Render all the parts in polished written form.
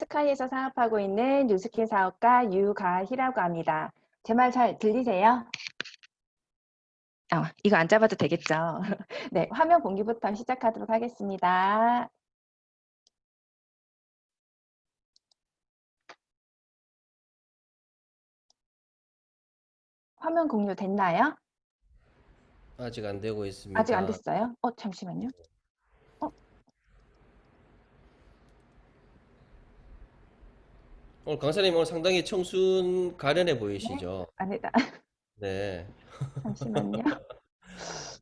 스카이에서 사업하고 있는 뉴스킨 사업가 유가희라고 합니다. 제 말 잘 들리세요? 이거 안 잡아도 되겠죠? 네, 화면 공유부터 시작하도록 하겠습니다. 화면 공유 됐나요? 아직 안 되고 아직 안 있습니다. 됐어요? 잠시만요. 어, 강사님 오늘 상당히 청순 가련해 네, 보이시죠? 아니다. 네. 잠시만요.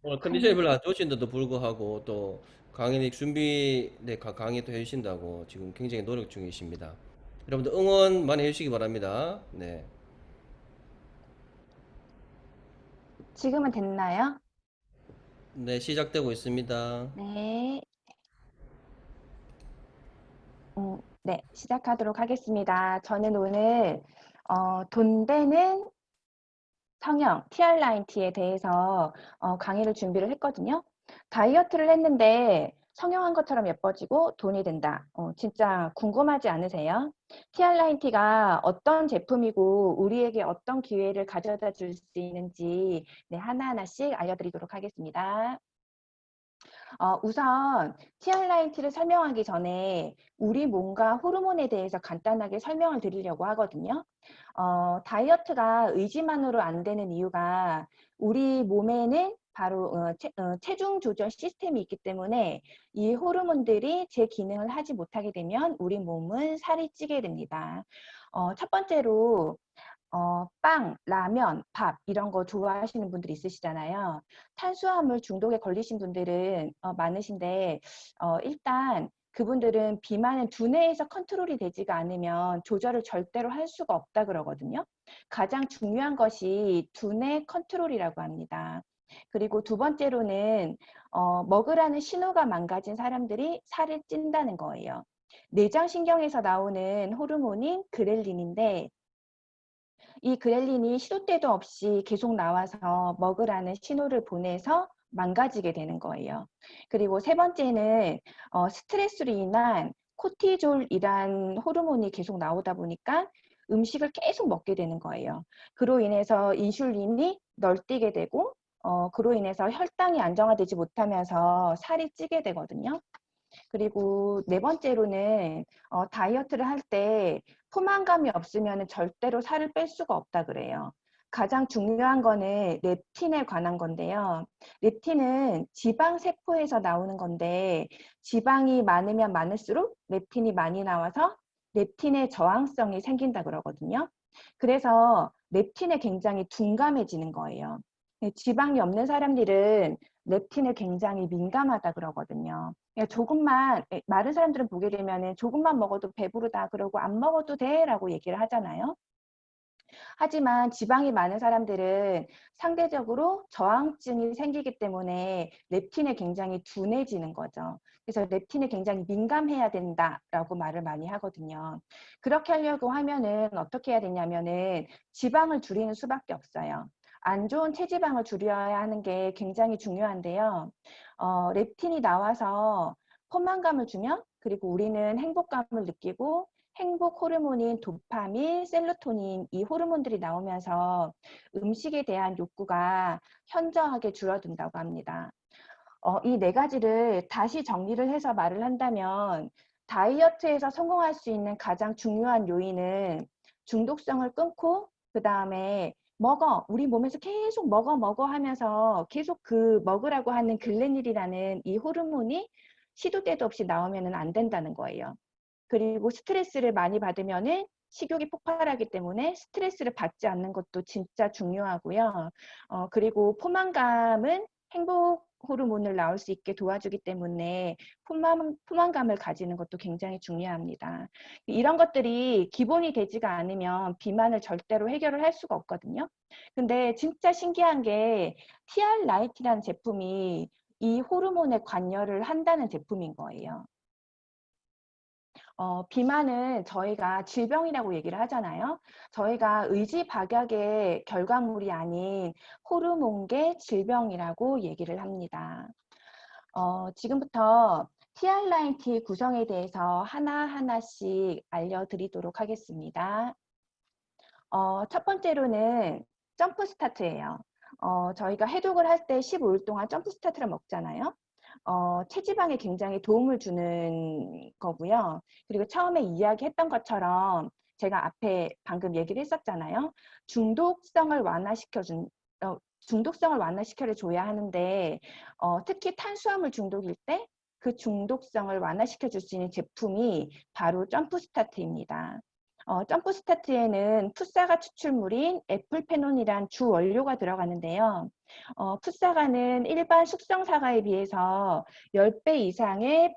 오늘 컨디션이 화면. 별로 안 좋으신데도 불구하고 또 강의 준비, 네, 강의 또 해주신다고 지금 굉장히 노력 중이십니다. 여러분들 응원 많이 해주시기 바랍니다. 네. 지금은 됐나요? 네, 시작되고 있습니다. 네. 네, 시작하도록 하겠습니다. 저는 오늘 돈 되는 성형, TR90에 대해서 강의를 준비를 했거든요. 다이어트를 했는데 성형한 것처럼 예뻐지고 돈이 된다. 진짜 궁금하지 않으세요? TR90가 어떤 제품이고 우리에게 어떤 기회를 가져다 줄 수 있는지 네, 하나하나씩 알려드리도록 하겠습니다. 우선 TR90를 설명하기 전에 우리 몸과 호르몬에 대해서 간단하게 설명을 드리려고 하거든요. 다이어트가 의지만으로 안 되는 이유가 우리 몸에는 바로 체중 조절 시스템이 있기 때문에 이 호르몬들이 제 기능을 하지 못하게 되면 우리 몸은 살이 찌게 됩니다. 첫 번째로 빵, 라면, 밥 이런 거 좋아하시는 분들이 있으시잖아요. 탄수화물 중독에 걸리신 분들은 많으신데 일단 그분들은 비만은 두뇌에서 컨트롤이 되지가 않으면 조절을 절대로 할 수가 없다 그러거든요. 가장 중요한 것이 두뇌 컨트롤이라고 합니다. 그리고 두 번째로는 먹으라는 신호가 망가진 사람들이 살이 찐다는 거예요. 내장신경에서 나오는 호르몬인 그렐린인데 이 그렐린이 시도 때도 없이 계속 나와서 먹으라는 신호를 보내서 망가지게 되는 거예요. 그리고 세 번째는 스트레스로 인한 코티졸이란 호르몬이 계속 나오다 보니까 음식을 계속 먹게 되는 거예요. 그로 인해서 인슐린이 널뛰게 되고 그로 인해서 혈당이 안정화되지 못하면서 살이 찌게 되거든요. 그리고 네 번째로는 다이어트를 할 때 포만감이 없으면 절대로 살을 뺄 수가 없다 그래요. 가장 중요한 거는 렙틴에 관한 건데요. 렙틴은 지방세포에서 나오는 건데 지방이 많으면 많을수록 렙틴이 많이 나와서 렙틴의 저항성이 생긴다 그러거든요. 그래서 렙틴에 굉장히 둔감해지는 거예요. 지방이 없는 사람들은 렙틴에 굉장히 민감하다 그러거든요. 조금만, 마른 사람들은 보게 되면은 조금만 먹어도 배부르다 그러고 안 먹어도 돼 라고 얘기를 하잖아요. 하지만 지방이 많은 사람들은 상대적으로 저항증이 생기기 때문에 렙틴에 굉장히 둔해지는 거죠. 그래서 렙틴에 굉장히 민감해야 된다라고 말을 많이 하거든요. 그렇게 하려고 하면은 어떻게 해야 되냐면은 지방을 줄이는 수밖에 없어요. 안 좋은 체지방을 줄여야 하는 게 굉장히 중요한데요. 렙틴이 나와서 포만감을 주면 그리고 우리는 행복감을 느끼고 행복 호르몬인 도파민, 셀로토닌 이 호르몬들이 나오면서 음식에 대한 욕구가 현저하게 줄어든다고 합니다. 이 네 가지를 다시 정리를 해서 말을 한다면 다이어트에서 성공할 수 있는 가장 중요한 요인은 중독성을 끊고 그 다음에 먹어 우리 몸에서 계속 먹어 하면서 계속 그 먹으라고 하는 글레닐이라는 이 호르몬이 시도 때도 없이 나오면 안 된다는 거예요. 그리고 스트레스를 많이 받으면은 식욕이 폭발하기 때문에 스트레스를 받지 않는 것도 진짜 중요하고요. 그리고 포만감은 행복 호르몬을 나올 수 있게 도와주기 때문에 포만감을 가지는 것도 굉장히 중요합니다. 이런 것들이 기본이 되지가 않으면 비만을 절대로 해결을 할 수가 없거든요. 근데 진짜 신기한 게 TR 라이트라는 제품이 이 호르몬에 관여를 한다는 제품인 거예요. 비만은 저희가 질병이라고 얘기를 하잖아요. 저희가 의지박약의 결과물이 아닌 호르몬계 질병이라고 얘기를 합니다. 지금부터 TR9T 구성에 대해서 하나하나씩 알려드리도록 하겠습니다. 첫 번째로는 점프 스타트예요. 저희가 해독을 할 때 15일 동안 점프 스타트를 먹잖아요. 체지방에 굉장히 도움을 주는 거고요. 그리고 처음에 이야기했던 것처럼 제가 앞에 방금 얘기를 했었잖아요. 중독성을 완화시켜 줘야 하는데 특히 탄수화물 중독일 때 그 중독성을 완화시켜 줄 수 있는 제품이 바로 점프 스타트입니다. 점프 스타트에는 풋사과 추출물인 에플페논이란 주 원료가 들어가는데요. 풋사과는 일반 숙성 사과에 비해서 10배 이상의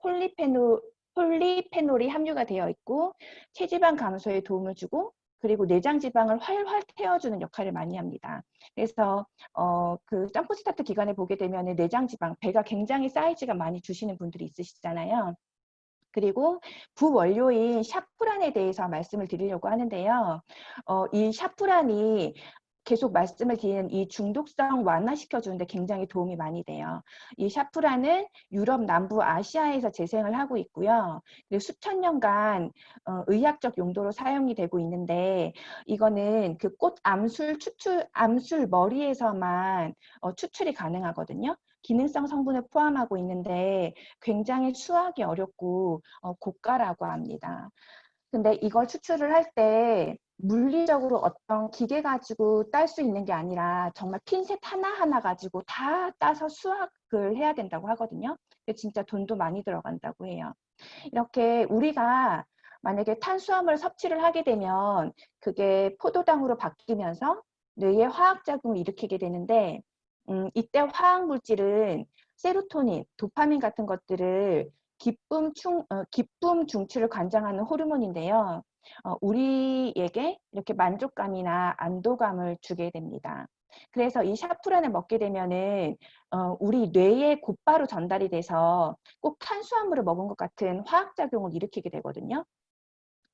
폴리페놀이 함유가 되어 있고 체지방 감소에 도움을 주고 그리고 내장 지방을 활활 태워주는 역할을 많이 합니다. 그래서 그 점프 스타트 기간에 보게 되면 내장 지방, 배가 굉장히 사이즈가 많이 주시는 분들이 있으시잖아요. 그리고 부원료인 샤프란에 대해서 말씀을 드리려고 하는데요. 이 샤프란이 계속 말씀을 드리는 이 중독성 완화시켜 주는데 굉장히 도움이 많이 돼요. 이 샤프란은 유럽 남부 아시아에서 재생을 하고 있고요. 그리고 수천 년간 의학적 용도로 사용이 되고 있는데 이거는 그 꽃 암술 머리에서만 추출이 가능하거든요. 기능성 성분을 포함하고 있는데 굉장히 수확이 어렵고 고가라고 합니다. 근데 이걸 추출을 할 때 물리적으로 어떤 기계 가지고 딸 수 있는 게 아니라 정말 핀셋 하나하나 가지고 다 따서 수확을 해야 된다고 하거든요. 근데 진짜 돈도 많이 들어간다고 해요. 이렇게 우리가 만약에 탄수화물 섭취를 하게 되면 그게 포도당으로 바뀌면서 뇌에 화학작용을 일으키게 되는데 이때 화학 물질은 세로토닌, 도파민 같은 것들을 기쁨 중추를 관장하는 호르몬인데요. 우리에게 이렇게 만족감이나 안도감을 주게 됩니다. 그래서 이 샤프란을 먹게 되면은 우리 뇌에 곧바로 전달이 돼서 꼭 탄수화물을 먹은 것 같은 화학작용을 일으키게 되거든요.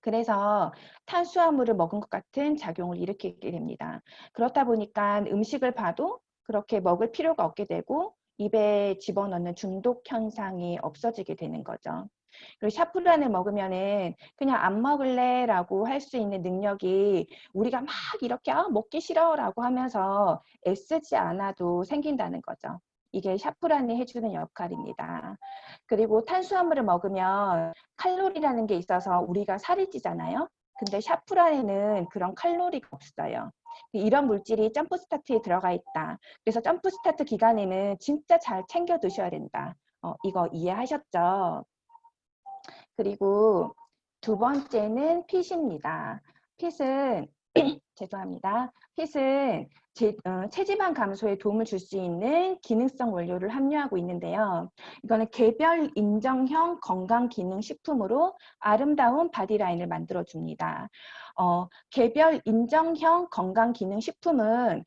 그래서 탄수화물을 먹은 것 같은 작용을 일으키게 됩니다. 그렇다 보니까 음식을 봐도 그렇게 먹을 필요가 없게 되고 입에 집어넣는 중독 현상이 없어지게 되는 거죠. 그리고 샤프란을 먹으면은 그냥 안 먹을래라고 할 수 있는 능력이 우리가 막 이렇게 먹기 싫어라고 하면서 애쓰지 않아도 생긴다는 거죠. 이게 샤프란이 해주는 역할입니다. 그리고 탄수화물을 먹으면 칼로리라는 게 있어서 우리가 살이 찌잖아요. 근데 샤프란에는 그런 칼로리가 없어요. 이런 물질이 점프 스타트에 들어가 있다. 그래서 점프 스타트 기간에는 진짜 잘 챙겨 드셔야 된다. 이거 이해하셨죠? 그리고 두 번째는 핏입니다. 핏은 죄송합니다. 핏은 체지방 감소에 도움을 줄 수 있는 기능성 원료를 함유하고 있는데요. 이거는 개별 인정형 건강기능식품으로 아름다운 바디라인을 만들어줍니다. 개별 인정형 건강기능식품은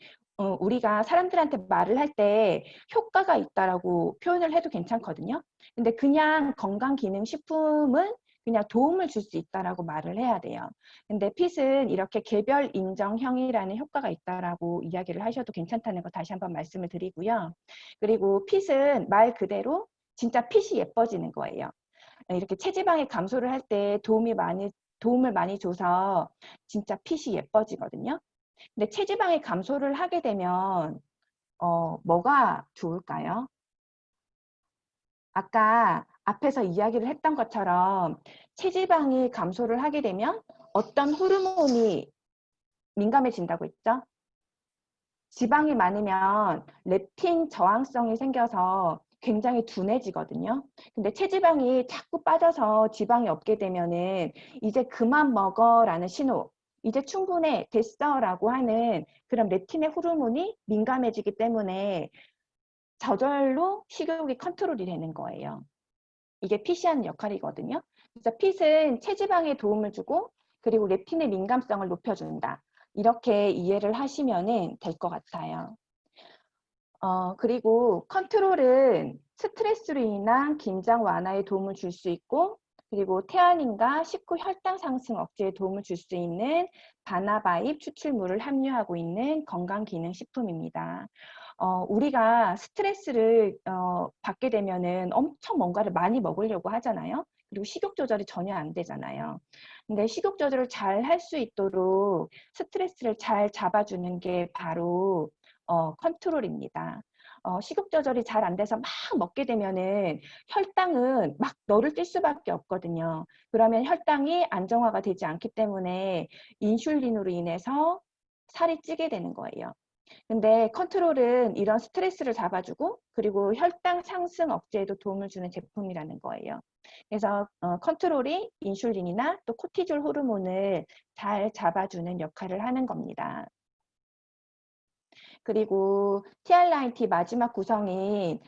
우리가 사람들한테 말을 할 때 효과가 있다라고 표현을 해도 괜찮거든요. 근데 그냥 건강기능식품은 그냥 도움을 줄 수 있다라고 말을 해야 돼요. 근데 핏은 이렇게 개별 인정형이라는 효과가 있다라고 이야기를 하셔도 괜찮다는 거 다시 한번 말씀을 드리고요. 그리고 핏은 말 그대로 진짜 핏이 예뻐지는 거예요. 이렇게 체지방의 감소를 할 때 도움을 많이 줘서 진짜 핏이 예뻐지거든요. 근데 체지방의 감소를 하게 되면 뭐가 좋을까요? 아까 앞에서 이야기를 했던 것처럼 체지방이 감소를 하게 되면 어떤 호르몬이 민감해진다고 했죠? 지방이 많으면 렙틴 저항성이 생겨서 굉장히 둔해지거든요. 근데 체지방이 자꾸 빠져서 지방이 없게 되면은 이제 그만 먹어라는 신호, 이제 충분해, 됐어라고 하는 그런 렙틴의 호르몬이 민감해지기 때문에 저절로 식욕이 컨트롤이 되는 거예요. 이게 핏이 하는 역할이거든요. 그래서 핏은 체지방에 도움을 주고 그리고 렙틴의 민감성을 높여준다. 이렇게 이해를 하시면 될 것 같아요. 그리고 컨트롤은 스트레스로 인한 긴장 완화에 도움을 줄 수 있고 그리고 태아닌과 식후 혈당 상승 억제에 도움을 줄 수 있는 바나바잎 추출물을 함유하고 있는 건강기능식품입니다. 우리가 스트레스를 받게 되면은 엄청 뭔가를 많이 먹으려고 하잖아요. 그리고 식욕 조절이 전혀 안 되잖아요. 근데 식욕 조절을 잘 할 수 있도록 스트레스를 잘 잡아주는 게 바로 컨트롤입니다. 식욕 조절이 잘 안 돼서 막 먹게 되면은 혈당은 막 너를 뛸 수밖에 없거든요. 그러면 혈당이 안정화가 되지 않기 때문에 인슐린으로 인해서 살이 찌게 되는 거예요. 근데 컨트롤은 이런 스트레스를 잡아주고 그리고 혈당 상승 억제에도 도움을 주는 제품이라는 거예요. 그래서 컨트롤이 인슐린이나 또 코티졸 호르몬을 잘 잡아주는 역할을 하는 겁니다. 그리고 TR9T 마지막 구성인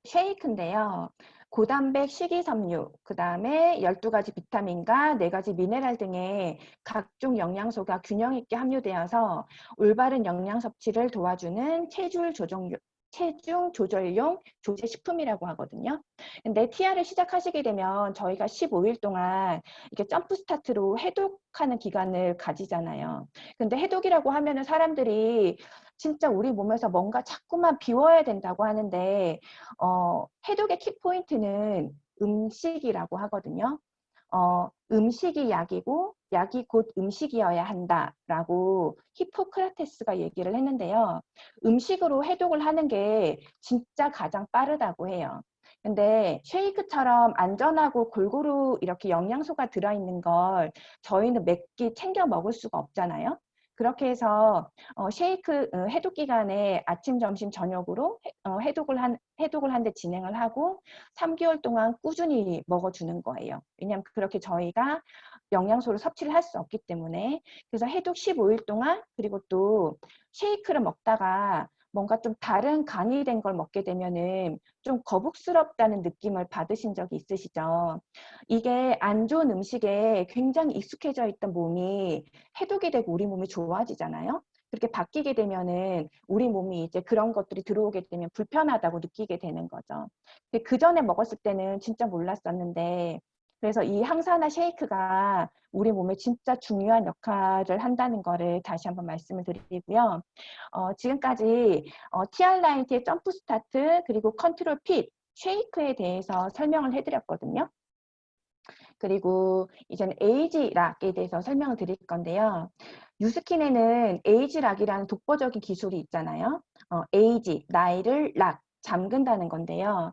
쉐이크인데요. 고단백 식이섬유, 그 다음에 12가지 비타민과 4가지 미네랄 등의 각종 영양소가 균형 있게 함유되어서 올바른 영양 섭취를 도와주는 체중 조절용 조제 식품이라고 하거든요. 근데 TR을 시작하시게 되면 저희가 15일 동안 이렇게 점프 스타트로 해독하는 기간을 가지잖아요. 근데 해독이라고 하면은 사람들이 진짜 우리 몸에서 뭔가 자꾸만 비워야 된다고 하는데 해독의 키포인트는 음식이라고 하거든요. 음식이 약이고 약이 곧 음식이어야 한다라고 히포크라테스가 얘기를 했는데요. 음식으로 해독을 하는 게 진짜 가장 빠르다고 해요. 근데 쉐이크처럼 안전하고 골고루 이렇게 영양소가 들어있는 걸 저희는 몇 끼 챙겨 먹을 수가 없잖아요. 그렇게 해서 쉐이크 해독 기간에 아침, 점심, 저녁으로 해독을 한 대 진행을 하고 3개월 동안 꾸준히 먹어주는 거예요. 왜냐하면 그렇게 저희가 영양소를 섭취를 할 수 없기 때문에. 그래서 해독 15일 동안 그리고 또 쉐이크를 먹다가 뭔가 좀 다른 간이 된 걸 먹게 되면은 좀 거북스럽다는 느낌을 받으신 적이 있으시죠? 이게 안 좋은 음식에 굉장히 익숙해져 있던 몸이 해독이 되고 우리 몸이 좋아지잖아요. 그렇게 바뀌게 되면은 우리 몸이 이제 그런 것들이 들어오게 되면 불편하다고 느끼게 되는 거죠. 근데 그 전에 먹었을 때는 진짜 몰랐었는데, 그래서 이 항산화 쉐이크가 우리 몸에 진짜 중요한 역할을 한다는 거를 다시 한번 말씀을 드리고요. 지금까지 TR9T의 점프 스타트 그리고 컨트롤 핏 쉐이크에 대해서 설명을 해드렸거든요. 그리고 이제는 에이지락에 대해서 설명을 드릴 건데요. 뉴스킨에는 에이지락이라는 독보적인 기술이 있잖아요. 에이지, 나이를 락, 잠근다는 건데요.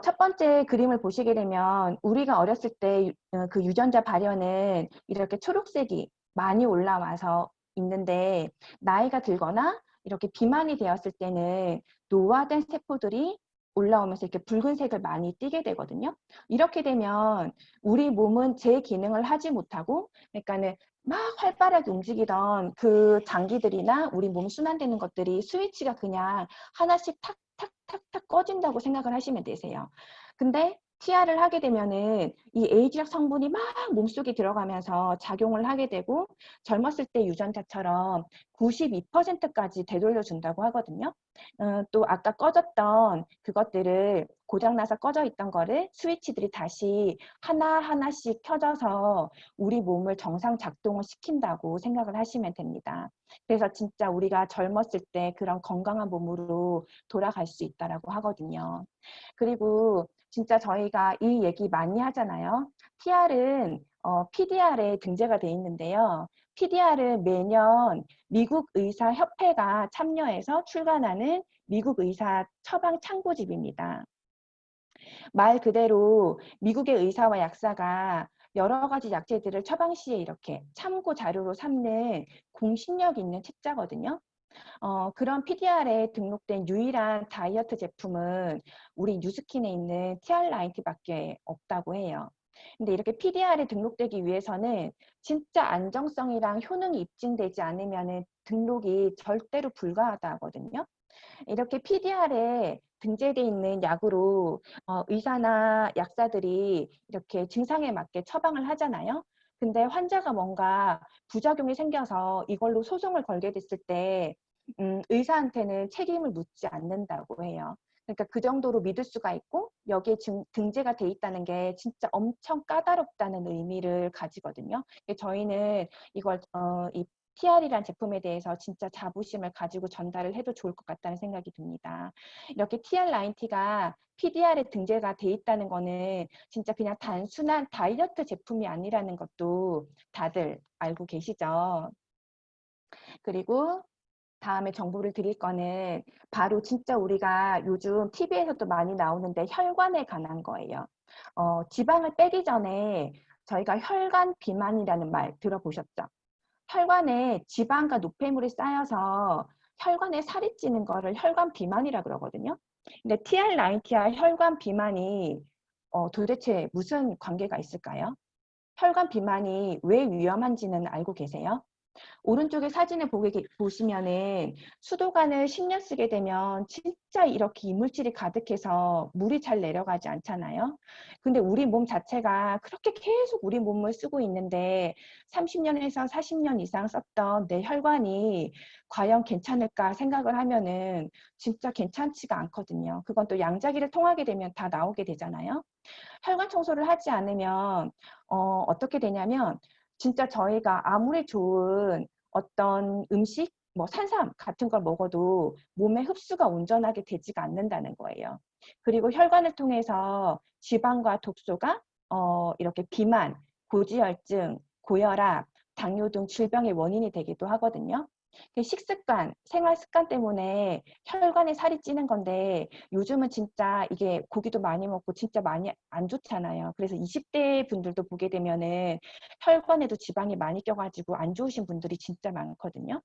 첫 번째 그림을 보시게 되면 우리가 어렸을 때 그 유전자 발현은 이렇게 초록색이 많이 올라와서 있는데 나이가 들거나 이렇게 비만이 되었을 때는 노화된 세포들이 올라오면서 이렇게 붉은색을 많이 띠게 되거든요. 이렇게 되면 우리 몸은 제 기능을 하지 못하고 그러니까는 막 활발하게 움직이던 그 장기들이나 우리 몸 순환되는 것들이 스위치가 그냥 하나씩 탁탁탁탁 꺼진다고 생각을 하시면 되세요. 근데 TR을 하게 되면은 이 에이지락 성분이 막 몸속에 들어가면서 작용을 하게 되고 젊었을 때 유전자처럼 92%까지 되돌려준다고 하거든요. 또 아까 꺼졌던 그것들을 고장나서 꺼져 있던 거를 스위치들이 다시 하나하나씩 켜져서 우리 몸을 정상 작동을 시킨다고 생각을 하시면 됩니다. 그래서 진짜 우리가 젊었을 때 그런 건강한 몸으로 돌아갈 수 있다라고 하거든요. 그리고 진짜 저희가 이 얘기 많이 하잖아요. TR은 PDR에 등재가 돼 있는데요. PDR은 매년 미국 의사 협회가 참여해서 출간하는 미국 의사 처방 참고집입니다. 말 그대로 미국의 의사와 약사가 여러 가지 약제들을 처방 시에 이렇게 참고 자료로 삼는 공신력 있는 책자거든요. 그런 PDR에 등록된 유일한 다이어트 제품은 우리 뉴스킨에 있는 TR90밖에 없다고 해요. 근데 이렇게 PDR에 등록되기 위해서는 진짜 안정성이랑 효능이 입증되지 않으면 등록이 절대로 불가하다거든요. 이렇게 PDR에 등재되어 있는 약으로 의사나 약사들이 이렇게 증상에 맞게 처방을 하잖아요. 근데 환자가 뭔가 부작용이 생겨서 이걸로 소송을 걸게 됐을 때 의사한테는 책임을 묻지 않는다고 해요. 그러니까 그 정도로 믿을 수가 있고 여기에 등재가 돼 있다는 게 진짜 엄청 까다롭다는 의미를 가지거든요. 저희는 이걸 이 TR이란 제품에 대해서 진짜 자부심을 가지고 전달을 해도 좋을 것 같다는 생각이 듭니다. 이렇게 TR90가 PDR에 등재가 돼 있다는 거는 진짜 그냥 단순한 다이어트 제품이 아니라는 것도 다들 알고 계시죠? 그리고 다음에 정보를 드릴 거는 바로 진짜 우리가 요즘 TV에서도 많이 나오는데 혈관에 관한 거예요. 지방을 빼기 전에 저희가 혈관 비만이라는 말 들어보셨죠? 혈관에 지방과 노폐물이 쌓여서 혈관에 살이 찌는 거를 혈관 비만이라 그러거든요. 근데 TR90와 혈관 비만이 도대체 무슨 관계가 있을까요? 혈관 비만이 왜 위험한지는 알고 계세요? 오른쪽에 사진을 보시면은 수도관을 10년 쓰게 되면 진짜 이렇게 이물질이 가득해서 물이 잘 내려가지 않잖아요. 근데 우리 몸 자체가 그렇게 계속 우리 몸을 쓰고 있는데 30년에서 40년 이상 썼던 내 혈관이 과연 괜찮을까 생각을 하면은 진짜 괜찮지가 않거든요. 그건 또 양자기를 통하게 되면 다 나오게 되잖아요. 혈관 청소를 하지 않으면 어떻게 되냐면 진짜 저희가 아무리 좋은 어떤 음식, 뭐 산삼 같은 걸 먹어도 몸에 흡수가 온전하게 되지가 않는다는 거예요. 그리고 혈관을 통해서 지방과 독소가 이렇게 비만, 고지혈증, 고혈압, 당뇨 등 질병의 원인이 되기도 하거든요. 식습관, 생활 습관 때문에 혈관에 살이 찌는 건데 요즘은 진짜 이게 고기도 많이 먹고 진짜 많이 안 좋잖아요. 그래서 20대 분들도 보게 되면은 혈관에도 지방이 많이 껴가지고 안 좋으신 분들이 진짜 많거든요.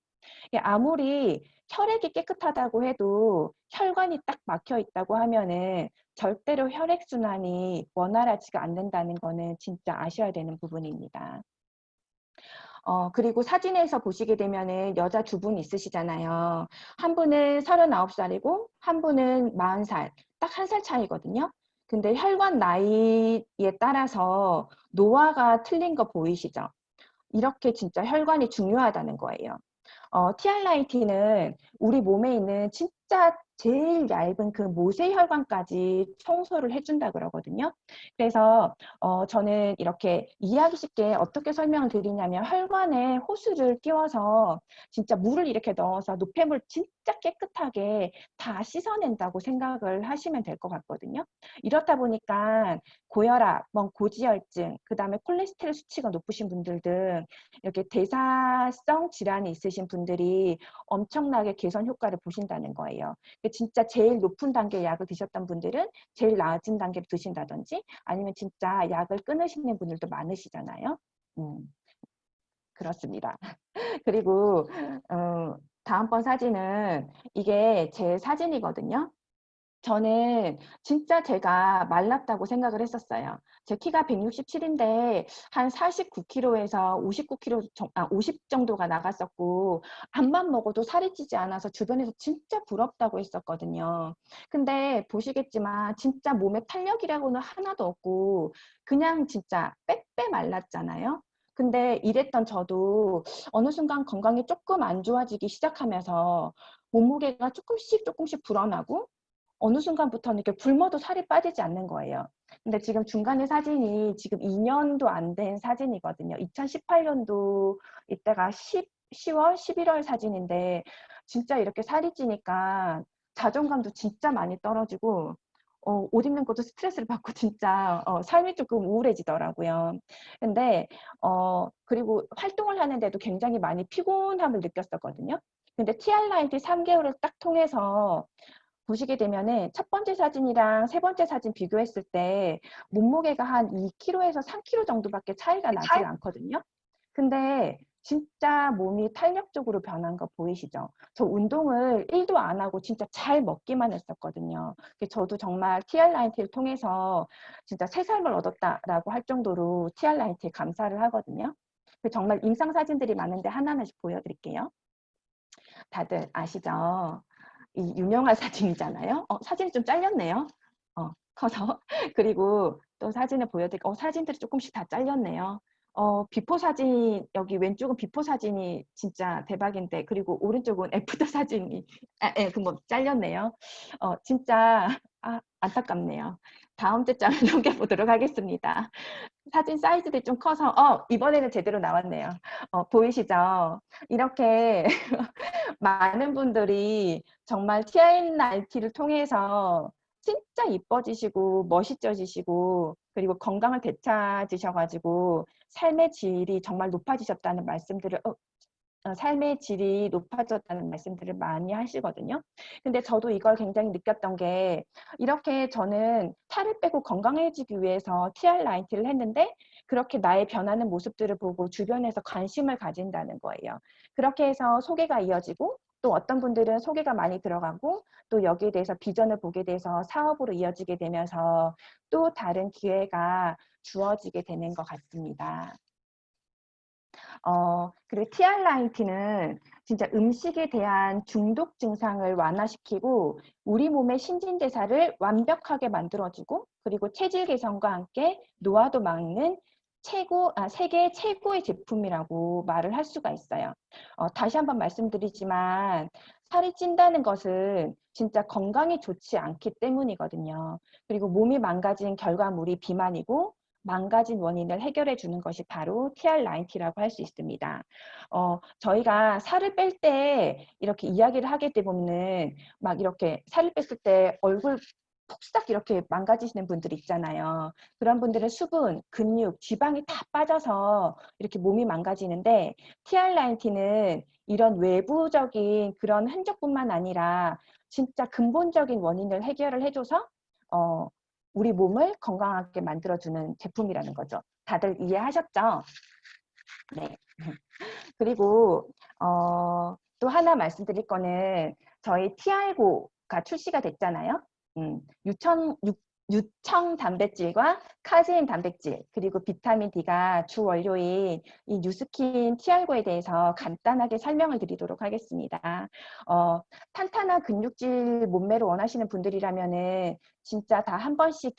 아무리 혈액이 깨끗하다고 해도 혈관이 딱 막혀 있다고 하면은 절대로 혈액순환이 원활하지가 않는다는 거는 진짜 아셔야 되는 부분입니다. 그리고 사진에서 보시게 되면은 여자 두 분 있으시잖아요. 한 분은 39살이고 한 분은 40살. 딱 한 살 차이거든요. 근데 혈관 나이에 따라서 노화가 틀린 거 보이시죠? 이렇게 진짜 혈관이 중요하다는 거예요. TR90는 우리 몸에 있는 진짜 제일 얇은 그 모세혈관까지 청소를 해준다 그러거든요. 그래서 저는 이렇게 이해하기 쉽게 어떻게 설명을 드리냐면 혈관에 호스를 끼워서 진짜 물을 이렇게 넣어서 노폐물 진짜 깨끗하게 다 씻어낸다고 생각을 하시면 될 것 같거든요. 이렇다 보니까 고혈압, 고지혈증, 그 다음에 콜레스테롤 수치가 높으신 분들 등 이렇게 대사성 질환이 있으신 분들이 엄청나게 개선 효과를 보신다는 거예요. 진짜 제일 높은 단계의 약을 드셨던 분들은 제일 낮은 단계를 드신다든지 아니면 진짜 약을 끊으시는 분들도 많으시잖아요. 그렇습니다. 그리고 다음번 사진은 이게 제 사진이거든요. 저는 진짜 제가 말랐다고 생각을 했었어요. 제 키가 167인데 한 49kg에서 59kg, 50 정도가 나갔었고 밥만 먹어도 살이 찌지 않아서 주변에서 진짜 부럽다고 했었거든요. 근데 보시겠지만 진짜 몸에 탄력이라고는 하나도 없고 그냥 진짜 빼빼 말랐잖아요. 근데 이랬던 저도 어느 순간 건강이 조금 안 좋아지기 시작하면서 몸무게가 조금씩 불어나고 어느 순간부터는 이렇게 굶어도 살이 빠지지 않는 거예요. 근데 지금 중간에 사진이 지금 2년도 안 된 사진이거든요. 2018년도 이때가 10월, 11월 사진인데 진짜 이렇게 살이 찌니까 자존감도 진짜 많이 떨어지고 옷 입는 것도 스트레스를 받고 진짜 삶이 조금 우울해지더라고요. 근데 그리고 활동을 하는데도 굉장히 많이 피곤함을 느꼈었거든요. 근데 TR90 3개월을 딱 통해서 보시게 되면은 첫 번째 사진이랑 세 번째 사진 비교했을 때 몸무게가 한 2kg에서 3kg 정도밖에 차이가 나지가 않거든요. 근데 진짜 몸이 탄력적으로 변한 거 보이시죠? 저 운동을 1도 안 하고 진짜 잘 먹기만 했었거든요. 저도 정말 TR90를 통해서 진짜 새 삶을 얻었다라고 할 정도로 TR90에 감사를 하거든요. 정말 임상 사진들이 많은데 하나하나씩 보여드릴게요. 다들 아시죠? 이 유명한 사진이잖아요. 사진이 좀 잘렸네요. 커서. 그리고 또 사진을 보여드릴게요. 사진들이 조금씩 다 잘렸네요. 비포 사진, 여기 왼쪽은 비포 사진이 진짜 대박인데, 그리고 오른쪽은 애프터 사진이, 그 뭐, 잘렸네요. 진짜, 안타깝네요. 다음 주장을 넘겨보도록 하겠습니다. 사진 사이즈도 좀 커서, 이번에는 제대로 나왔네요. 보이시죠? 이렇게 많은 분들이 정말 TINIT를 통해서 진짜 이뻐지시고 멋있어지시고 그리고 건강을 되찾으셔가지고 삶의 질이 정말 높아지셨다는 말씀들을 삶의 질이 높아졌다는 말씀들을 많이 하시거든요. 근데 저도 이걸 굉장히 느꼈던 게 이렇게 저는 살을 빼고 건강해지기 위해서 TR90를 했는데 그렇게 나의 변하는 모습들을 보고 주변에서 관심을 가진다는 거예요. 그렇게 해서 소개가 이어지고 또 어떤 분들은 소개가 많이 들어가고 또 여기에 대해서 비전을 보게 돼서 사업으로 이어지게 되면서 또 다른 기회가 주어지게 되는 것 같습니다. 그리고 TR90는 진짜 음식에 대한 중독 증상을 완화시키고 우리 몸의 신진대사를 완벽하게 만들어주고 그리고 체질 개선과 함께 노화도 막는 세계 최고의 제품이라고 말을 할 수가 있어요. 다시 한번 말씀드리지만 살이 찐다는 것은 진짜 건강에 좋지 않기 때문이거든요. 그리고 몸이 망가진 결과물이 비만이고 망가진 원인을 해결해 주는 것이 바로 TR90라고 할 수 있습니다. 저희가 살을 뺄 때 이렇게 이야기를 하게 되면은 막 이렇게 살을 뺐을 때 얼굴 푹싹 이렇게 망가지시는 분들 있잖아요. 그런 분들은 수분, 근육, 지방이 다 빠져서 이렇게 몸이 망가지는데 TR90는 이런 외부적인 그런 흔적뿐만 아니라 진짜 근본적인 원인을 해결을 해줘서 우리 몸을 건강하게 만들어주는 제품이라는 거죠. 다들 이해하셨죠? 네. 그리고 또 하나 말씀드릴 거는 저희 TR고가 출시가 됐잖아요. 유청 단백질과 카제인 단백질 그리고 비타민 D가 주 원료인 이 뉴스킨 TR고에 대해서 간단하게 설명을 드리도록 하겠습니다. 탄탄한 근육질 몸매를 원하시는 분들이라면은 진짜 다 한 번씩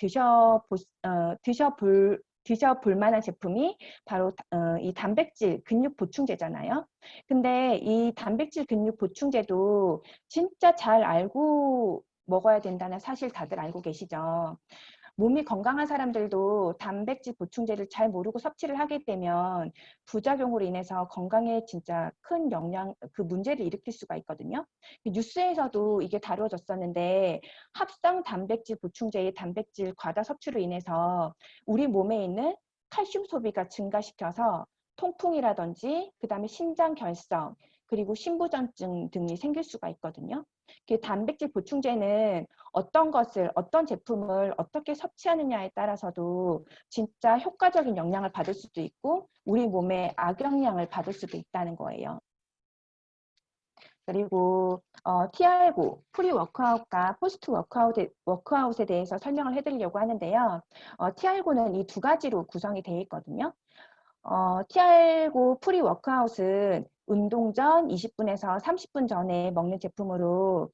드셔볼 만한 제품이 바로 이 단백질 근육 보충제잖아요. 근데 이 단백질 근육 보충제도 진짜 잘 알고 먹어야 된다는 사실 다들 알고 계시죠? 몸이 건강한 사람들도 단백질 보충제를 잘 모르고 섭취를 하게 되면 부작용으로 인해서 건강에 진짜 큰 그 문제를 일으킬 수가 있거든요. 뉴스에서도 이게 다루어졌었는데 합성 단백질 보충제의 단백질 과다 섭취로 인해서 우리 몸에 있는 칼슘 소비가 증가시켜서 통풍이라든지 그다음에 신장 결석 그리고 신부전증 등이 생길 수가 있거든요. 단백질 보충제는 어떤 제품을 어떻게 섭취하느냐에 따라서도 진짜 효과적인 영향을 받을 수도 있고 우리 몸에 악영향을 받을 수도 있다는 거예요. 그리고 TR고, 프리워크아웃과 포스트 워크아웃에 대해서 설명을 해드리려고 하는데요. TR고는 이 두 가지로 구성이 되어 있거든요. TR고 프리워크아웃은 운동 전 20분에서 30분 전에 먹는 제품으로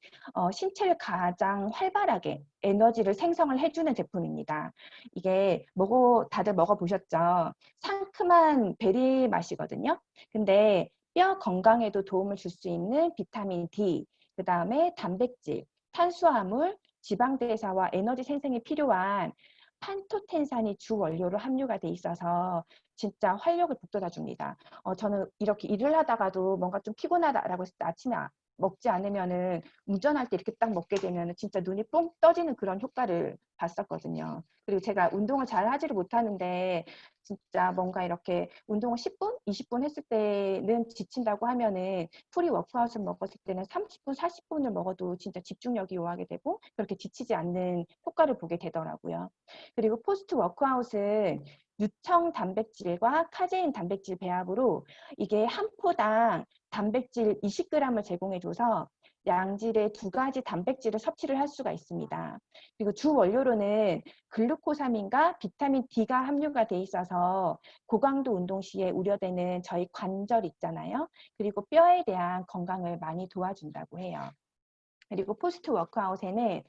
신체를 가장 활발하게 에너지를 생성을 해주는 제품입니다. 이게 다들 먹어보셨죠? 상큼한 베리 맛이거든요. 근데 뼈 건강에도 도움을 줄 수 있는 비타민 D, 그 다음에 단백질, 탄수화물, 지방대사와 에너지 생성에 필요한 판토텐산이 주 원료로 함유가 돼 있어서 진짜 활력을 북돋아 줍니다. 저는 이렇게 일을 하다가도 뭔가 좀 피곤하다라고 했을 때 아침에 먹지 않으면은 운전할 때 이렇게 딱 먹게 되면은 진짜 눈이 뽕 떠지는 그런 효과를 봤었거든요. 그리고 제가 운동을 잘 하지를 못하는데 진짜 뭔가 이렇게 운동을 10분, 20분 했을 때는 지친다고 하면은 프리 워크아웃을 먹었을 때는 30분, 40분을 먹어도 진짜 집중력이 요하게 되고 그렇게 지치지 않는 효과를 보게 되더라고요. 그리고 포스트 워크아웃은 유청 단백질과 카제인 단백질 배합으로 이게 한 포당 단백질 20g을 제공해줘서 양질의 두 가지 단백질을 섭취를 할 수가 있습니다. 그리고 주 원료로는 글루코사민과 비타민 D가 함유가 돼 있어서 고강도 운동 시에 우려되는 저희 관절 있잖아요. 그리고 뼈에 대한 건강을 많이 도와준다고 해요. 그리고 포스트 워크아웃에는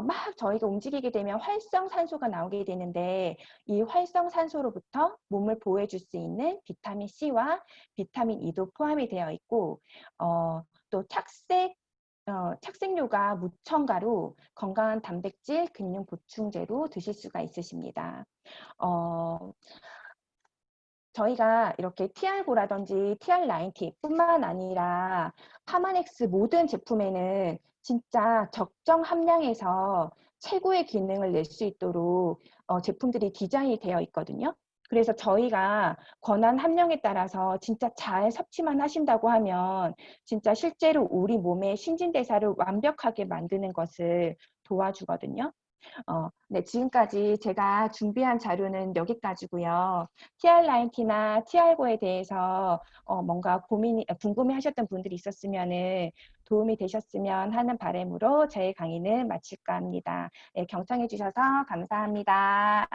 막 저희가 움직이게 되면 활성산소가 나오게 되는데 이 활성산소로부터 몸을 보호해 줄 수 있는 비타민 C와 비타민 E도 포함이 되어 있고 또 착색류가 무첨가로 건강한 단백질, 근육 보충제로 드실 수가 있으십니다. 어, 저희가 이렇게 TR9라든지 TR90뿐만 아니라 파마넥스 모든 제품에는 진짜 적정 함량에서 최고의 기능을 낼 수 있도록 제품들이 디자인이 되어 있거든요. 그래서 저희가 권한 함량에 따라서 진짜 잘 섭취만 하신다고 하면 진짜 실제로 우리 몸의 신진대사를 완벽하게 만드는 것을 도와주거든요. 네, 지금까지 제가 준비한 자료는 여기까지고요. TR90나 TR9에 대해서 뭔가 궁금해 하셨던 분들이 있었으면은 도움이 되셨으면 하는 바람으로 제 강의는 마칠까 합니다. 네, 경청해 주셔서 감사합니다.